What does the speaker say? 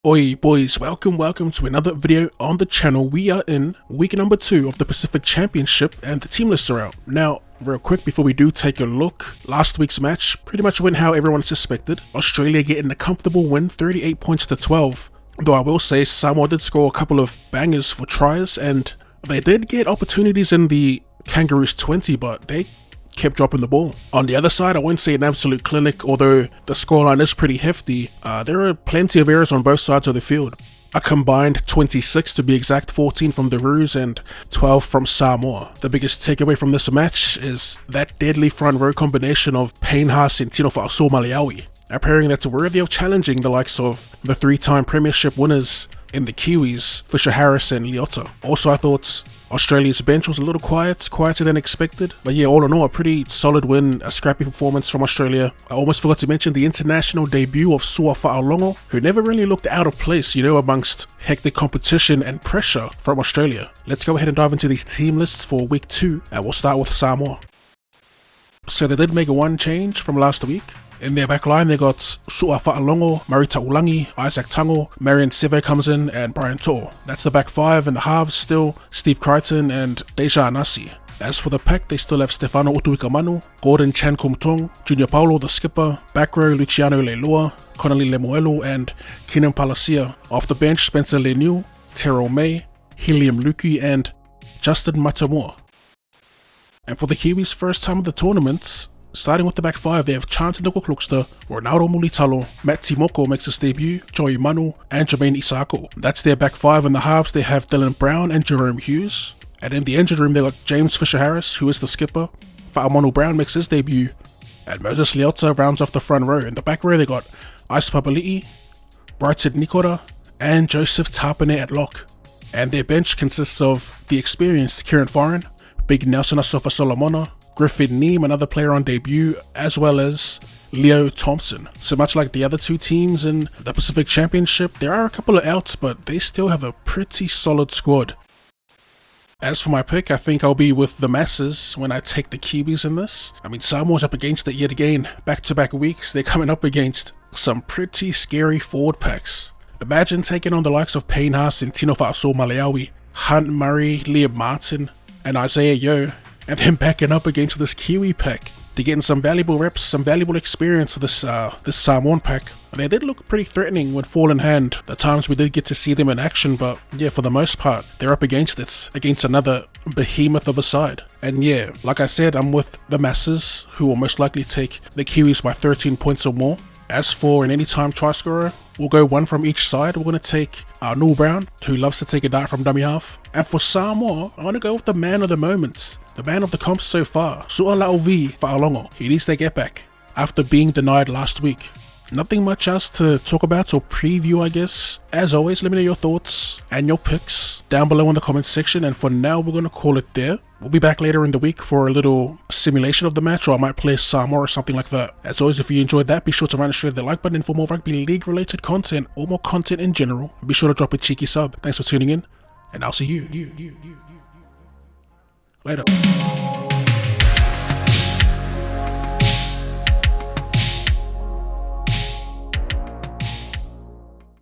Oi boys, welcome to another video on the channel. We are in week number 2 of the Pacific Championship and the team lists are out. Now, real quick before we do take a look, last week's match pretty much went how everyone suspected. Australia getting a comfortable win, 38 points to 12. Though I will say Samoa did score a couple of bangers for tries and they did get opportunities in the Kangaroos 20, but they kept dropping the ball. On the other side, I wouldn't say an absolute clinic, although the scoreline is pretty hefty. There are plenty of errors on both sides of the field. A combined 26 to be exact, 14 from the Roos and 12 from Samoa. The biggest takeaway from this match is that deadly front row combination of Paynehaas and Tino Fa'asau-Maliawi, a pairing that's worthy of challenging the likes of the 3-time premiership winners in the Kiwis, Fisher Harris and Leota. Also, I thought Australia's bench was a little quieter than expected. But yeah, all in all, a pretty solid win, a scrappy performance from Australia. I almost forgot to mention the international debut of Sua Fa'alongo, who never really looked out of place, amongst hectic competition and pressure from Australia. Let's go ahead and dive into these team lists for week 2, and we'll start with Samoa. So they did make one change from last week. In their back line, they got Sua Fa'alongo, Marita Ulangi, Isaac Tango, Marian Seve comes in, and Brian Toa. That's the back 5, and the halves still Steve Crichton and Deja Anasi. As for the pack, they still have Stefano Utuikamanu, Gordon Chan Kumtong, Junior Paulo the skipper, back row Luciano Leilua, Connolly Lemuelu, and Keenan Palacia. Off the bench, Spencer Leniu, Terrell May, Helium Luki, and Justin Matamua. And for the Kiwis' first time at the tournament, starting with the back 5, they have Chance Nukukluxter, Ronaldo Mulitalo, Matt Timoko makes his debut, Joey Manu, and Jermaine Isako. That's their back 5. In the halves, they have Dylan Brown and Jerome Hughes. And in the injured room, they got James Fisher Harris, who is the skipper. Fa'amonu Brown makes his debut, and Moses Leota rounds off the front row. In the back row, they got Ice Papali'i, Brighton Nikora, and Joseph Tapane at lock. And their bench consists of the experienced Kieran Foran, Big Nelson Asofa Solomona, Griffin Neem, another player on debut, as well as Leo Thompson. So much like the other two teams in the Pacific Championship, there are a couple of outs, but they still have a pretty solid squad. As for my pick, I think I'll be with the masses when I take the Kiwis in this. I mean, Samoa's up against it yet again. Back-to-back weeks, they're coming up against some pretty scary forward packs. Imagine taking on the likes of Paynehaas and Tino Fa'asau-Maliawi, Hunt Murray, Liam Martin, and Isaiah Yeo, and then backing up against this Kiwi pack. They're getting some valuable reps, some valuable experience to this Samoan pack. They did look pretty threatening when fall in hand. The times we did get to see them in action, but yeah, for the most part, they're up against it, against another behemoth of a side. And yeah, like I said, I'm with the masses, who will most likely take the Kiwis by 13 points or more. As for an anytime try scorer, we'll go one from each side. We're going to take Noel Brown, who loves to take a dart from dummy half. And for Samoa, I want to go with the man of the moment, the man of the comp so far, Su'alauvi Fa'alongo. He needs to get back after being denied last week. Nothing much else to talk about or preview, I guess. As always, let me know your thoughts and your picks down below in the comment section. And for now, we're going to call it there. We'll be back later in the week for a little simulation of the match, or I might play Samoa or something like that. As always, if you enjoyed that, be sure to run and share the like button for more rugby league related content or more content in general. Be sure to drop a cheeky sub. Thanks for tuning in, and I'll see you later.